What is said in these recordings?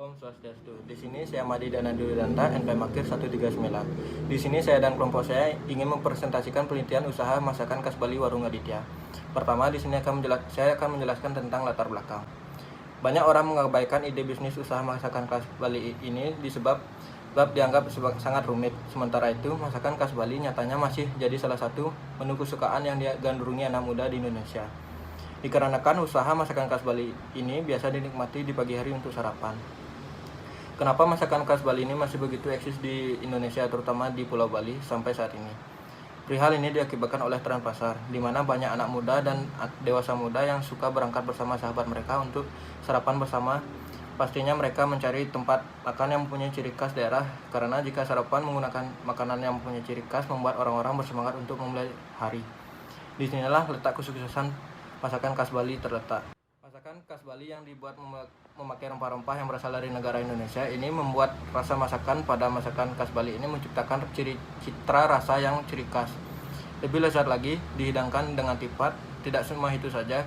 Om Swastiastu. Di sini saya Madi Dananduranta, NPM Akhir 139. Di sini saya dan kelompok saya ingin mempresentasikan penelitian usaha masakan khas Bali Warung Aditya. Pertama, di sini saya akan menjelaskan tentang latar belakang. Banyak orang mengabaikan ide bisnis usaha masakan khas Bali ini sebab dianggap sangat rumit. Sementara itu, masakan khas Bali nyatanya masih jadi salah satu menu kesukaan yang digandrungi anak muda di Indonesia. Dikarenakan usaha masakan khas Bali ini biasa dinikmati di pagi hari untuk sarapan. Kenapa masakan khas Bali ini masih begitu eksis di Indonesia, terutama di Pulau Bali sampai saat ini? Perihal ini diakibatkan oleh tren pasar, di mana banyak anak muda dan dewasa muda yang suka berangkat bersama sahabat mereka untuk sarapan bersama. Pastinya mereka mencari tempat makan yang mempunyai ciri khas daerah, karena jika sarapan menggunakan makanan yang mempunyai ciri khas membuat orang-orang bersemangat untuk memulai hari. Disinilah letak kesuksesan masakan khas Bali terletak. Masakan khas Bali yang dibuat memakai rempah-rempah yang berasal dari negara Indonesia ini membuat rasa masakan pada masakan khas Bali ini menciptakan citra rasa yang ciri khas. Lebih lezat lagi dihidangkan dengan tipat. Tidak cuma itu saja,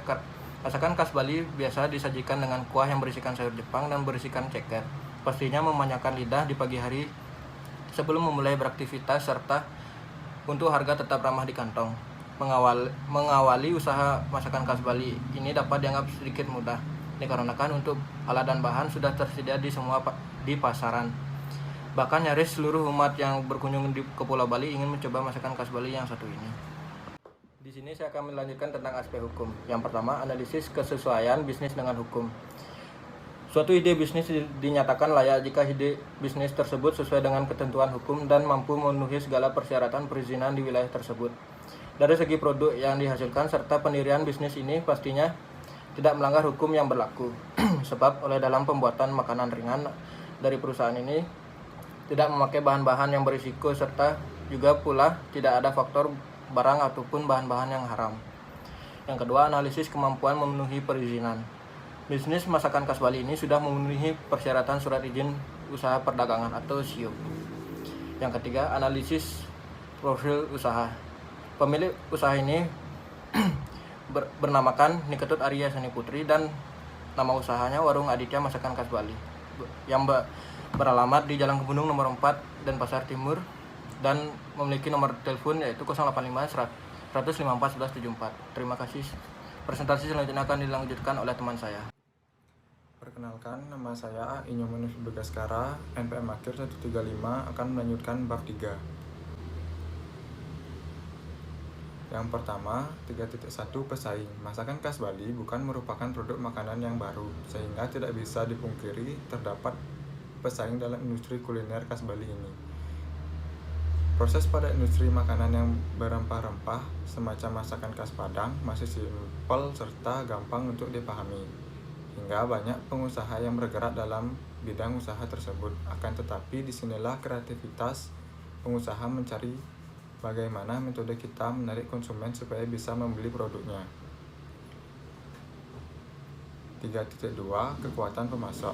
masakan khas Bali biasa disajikan dengan kuah yang berisikan sayur Jepang dan berisikan ceker. Pastinya memanjakan lidah di pagi hari sebelum memulai beraktivitas, serta untuk harga tetap ramah di kantong. Mengawali usaha masakan khas Bali ini dapat dianggap sedikit mudah, dikarenakan untuk alat dan bahan sudah tersedia di pasaran. Bahkan nyaris seluruh umat yang berkunjung ke Pulau Bali ingin mencoba masakan khas Bali yang satu ini. Di sini saya akan melanjutkan tentang aspek hukum. Yang pertama, analisis kesesuaian bisnis dengan hukum. Suatu ide bisnis dinyatakan layak jika ide bisnis tersebut sesuai dengan ketentuan hukum dan mampu memenuhi segala persyaratan perizinan di wilayah tersebut. Dari segi produk yang dihasilkan serta pendirian bisnis ini pastinya tidak melanggar hukum yang berlaku. Sebab oleh dalam pembuatan makanan ringan dari perusahaan ini tidak memakai bahan-bahan yang berisiko, serta juga pula tidak ada faktor barang ataupun bahan-bahan yang haram. Yang kedua, analisis kemampuan memenuhi perizinan. Bisnis masakan khas Bali ini sudah memenuhi persyaratan surat izin usaha perdagangan atau SIUP. Yang ketiga, analisis profil usaha. Pemilik usaha ini bernamakan Niketut Arya Seni Putri dan nama usahanya Warung Aditya Masakan Khas Bali yang beralamat di Jalan Kebundung nomor 4 dan Pasar Timur, dan memiliki nomor telepon yaitu 085 154 1174. Terima kasih. Presentasi selanjutnya akan dilanjutkan oleh teman saya. Perkenalkan, nama saya Inyomanus Begaskara, NPM Akhir 135, akan melanjutkan bab 3. Yang pertama, 3.1 pesaing. Masakan khas Bali bukan merupakan produk makanan yang baru, sehingga tidak bisa dipungkiri terdapat pesaing dalam industri kuliner khas Bali ini. Proses pada industri makanan yang berempah-rempah semacam masakan khas Padang masih simpel serta gampang untuk dipahami, hingga banyak pengusaha yang bergerak dalam bidang usaha tersebut. Akan tetapi disinilah kreativitas pengusaha mencari bagaimana metode kita menarik konsumen supaya bisa membeli produknya. 3.2 Kekuatan pemasok.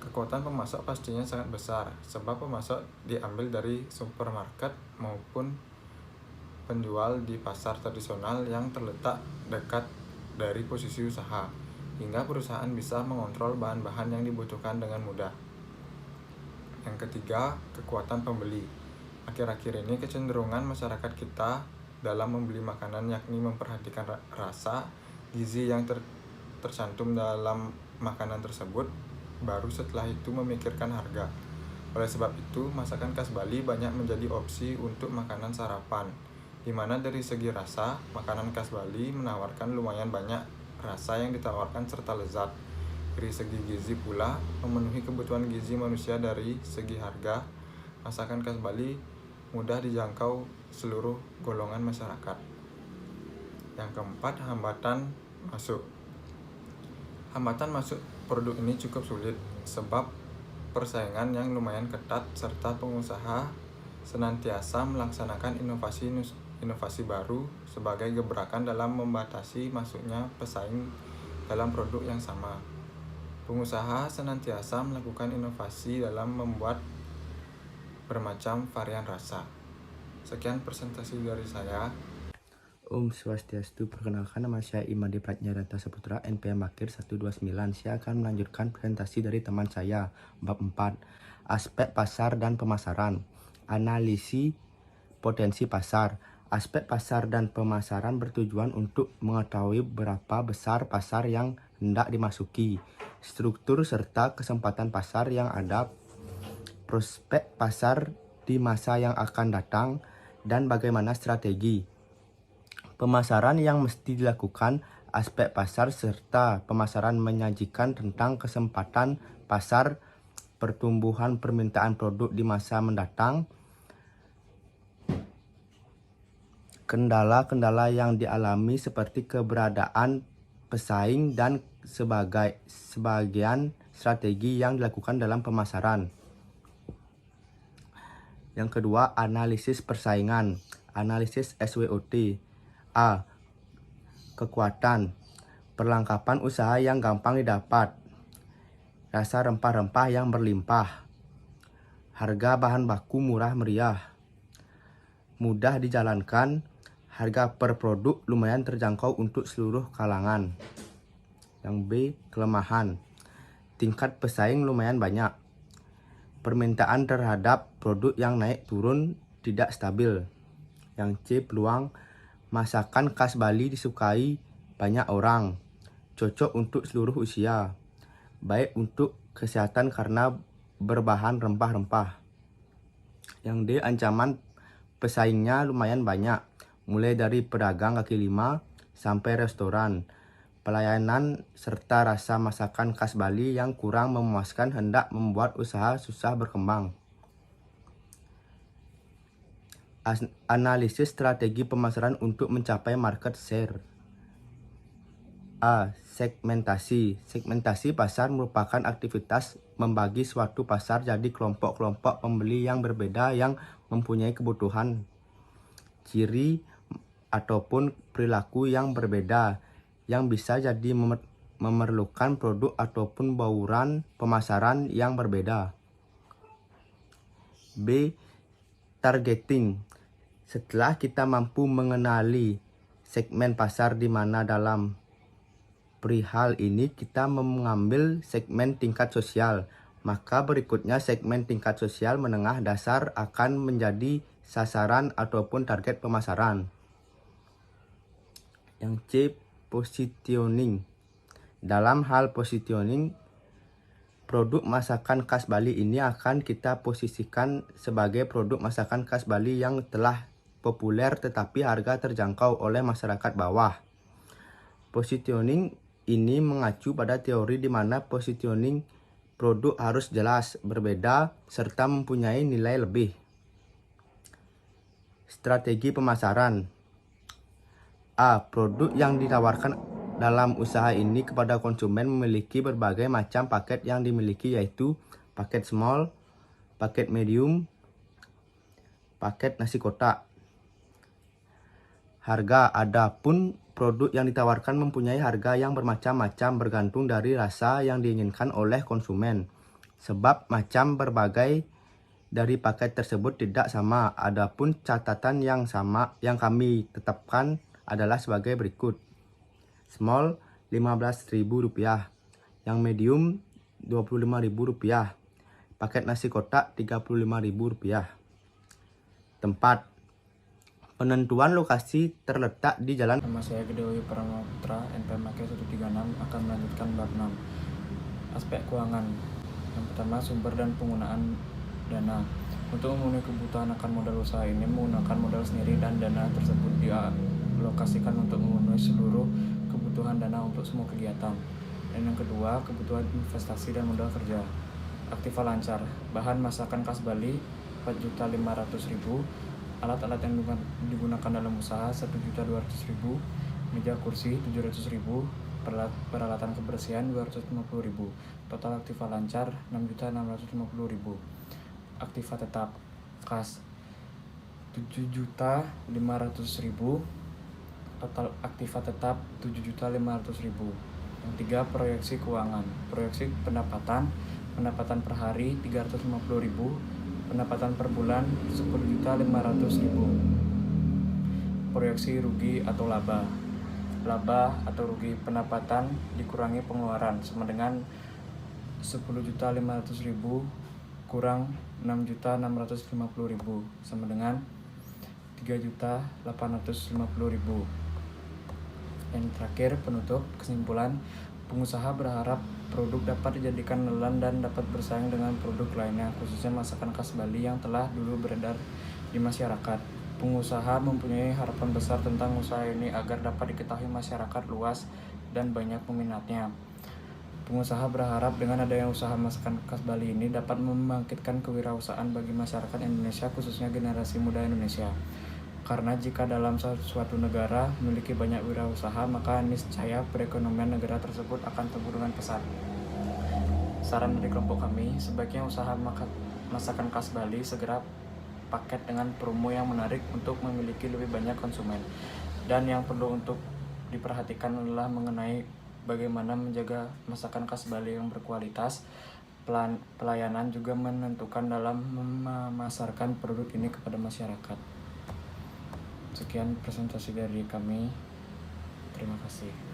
Kekuatan pemasok pastinya sangat besar, sebab pemasok diambil dari supermarket maupun penjual di pasar tradisional yang terletak dekat dari posisi usaha, hingga perusahaan bisa mengontrol bahan-bahan yang dibutuhkan dengan mudah. Yang ketiga, kekuatan pembeli. Akhir-akhir ini kecenderungan masyarakat kita dalam membeli makanan yakni memperhatikan rasa, gizi yang tercantum dalam makanan tersebut, baru setelah itu memikirkan harga. Oleh sebab itu, masakan khas Bali banyak menjadi opsi untuk makanan sarapan, di mana dari segi rasa, makanan khas Bali menawarkan lumayan banyak rasa yang ditawarkan serta lezat. Dari segi gizi pula, memenuhi kebutuhan gizi manusia. Dari segi harga, masakan khas Bali mudah dijangkau seluruh golongan masyarakat. Yang keempat, hambatan masuk. Hambatan masuk produk ini cukup sulit, sebab persaingan yang lumayan ketat serta pengusaha senantiasa melaksanakan inovasi baru sebagai gebrakan dalam membatasi masuknya pesaing dalam produk yang sama. Pengusaha senantiasa melakukan inovasi dalam membuat bermacam varian rasa. Sekian presentasi dari saya. Om Swastiastu. Perkenalkan, nama saya Imadi Pratnyadanta Saputra, NPM Makir 129. Saya akan melanjutkan presentasi dari teman saya, bab 4, aspek pasar dan pemasaran. Analisis potensi pasar. Aspek pasar dan pemasaran bertujuan untuk mengetahui berapa besar pasar yang hendak dimasuki, struktur serta kesempatan pasar yang ada, prospek pasar di masa yang akan datang, dan bagaimana strategi pemasaran yang mesti dilakukan. Aspek pasar serta pemasaran menyajikan tentang kesempatan pasar, pertumbuhan permintaan produk di masa mendatang, kendala-kendala yang dialami seperti keberadaan pesaing, dan sebagian strategi yang dilakukan dalam pemasaran. Yang kedua, analisis persaingan. Analisis SWOT. A. Kekuatan. Perlengkapan usaha yang gampang didapat. Rasa rempah-rempah yang berlimpah. Harga bahan baku murah meriah. Mudah dijalankan. Harga per produk lumayan terjangkau untuk seluruh kalangan. Yang B. Kelemahan. Tingkat pesaing lumayan banyak. Permintaan terhadap produk yang naik turun tidak stabil. Yang C. Peluang. Masakan khas Bali disukai banyak orang. Cocok untuk seluruh usia. Baik untuk kesehatan karena berbahan rempah-rempah. Yang D. Ancaman pesaingnya lumayan banyak. Mulai dari pedagang kaki lima sampai restoran. Pelayanan serta rasa masakan khas Bali yang kurang memuaskan hendak membuat usaha susah berkembang. Analisis strategi pemasaran untuk mencapai market share. A. Segmentasi. Segmentasi pasar merupakan aktivitas membagi suatu pasar jadi kelompok-kelompok pembeli yang berbeda yang mempunyai kebutuhan, ciri, ataupun perilaku yang berbeda, yang bisa jadi memerlukan produk ataupun bauran pemasaran yang berbeda. B. Targeting. Setelah kita mampu mengenali segmen pasar di mana dalam perihal ini kita mengambil segmen tingkat sosial, maka berikutnya segmen tingkat sosial menengah dasar akan menjadi sasaran ataupun target pemasaran. Yang C. Positioning. Dalam hal positioning, produk masakan khas Bali ini akan kita posisikan sebagai produk masakan khas Bali yang telah populer tetapi harga terjangkau oleh masyarakat bawah. Positioning ini mengacu pada teori di mana positioning produk harus jelas, berbeda, serta mempunyai nilai lebih. Strategi pemasaran. A. Produk yang ditawarkan dalam usaha ini kepada konsumen memiliki berbagai macam paket yang dimiliki, yaitu paket small, paket medium, paket nasi kotak. Harga. Adapun produk yang ditawarkan mempunyai harga yang bermacam-macam bergantung dari rasa yang diinginkan oleh konsumen. Sebab macam berbagai dari paket tersebut tidak sama. Adapun catatan yang kami tetapkan adalah sebagai berikut. Small Rp15.000, yang medium Rp25.000, paket nasi kotak Rp35.000. Tempat. Penentuan lokasi terletak di jalan. Nama saya Gedewi Pranoputra, NPM Makir 136, akan melanjutkan bab 6. Aspek keuangan. Yang pertama, sumber dan penggunaan dana. Untuk memenuhi kebutuhan akan modal usaha ini menggunakan modal sendiri dan dana tersebut dialokasikan untuk memenuhi seluruh kebutuhan dana untuk semua kegiatan. Dan yang kedua, kebutuhan investasi dan modal kerja. Aktiva lancar. Bahan masakan khas Bali Rp4.500.000. Alat-alat yang digunakan dalam usaha Rp1.200.000. Meja kursi Rp700.000. Peralatan kebersihan Rp250.000. Total aktiva lancar Rp6.650.000. Aktiva tetap kas Rp7.500.000. Total aktiva tetap Rp7.500.000. Yang tiga, proyeksi keuangan. Proyeksi pendapatan per hari Rp350.000, pendapatan per bulan Rp10.500.000. proyeksi rugi atau laba. Laba atau rugi pendapatan dikurangi pengeluaran sama dengan 10.500.000 kurang 6.650.000 sama dengan 3.850.000. Yang terakhir, penutup kesimpulan, pengusaha berharap produk dapat dijadikan nelan dan dapat bersaing dengan produk lainnya, khususnya masakan khas Bali yang telah dulu beredar di masyarakat. Pengusaha mempunyai harapan besar tentang usaha ini agar dapat diketahui masyarakat luas dan banyak peminatnya. Pengusaha berharap dengan adanya usaha masakan khas Bali ini dapat membangkitkan kewirausahaan bagi masyarakat Indonesia, khususnya generasi muda Indonesia. Karena jika dalam suatu negara memiliki banyak wirausaha, maka niscaya perekonomian negara tersebut akan tumbuh dengan pesat. Saran dari kelompok kami, sebaiknya usaha masakan khas Bali segera paket dengan promo yang menarik untuk memiliki lebih banyak konsumen. Dan yang perlu untuk diperhatikan adalah mengenai bagaimana menjaga masakan khas Bali yang berkualitas. Pelayanan juga menentukan dalam memasarkan produk ini kepada masyarakat. Sekian presentasi dari kami. Terima kasih.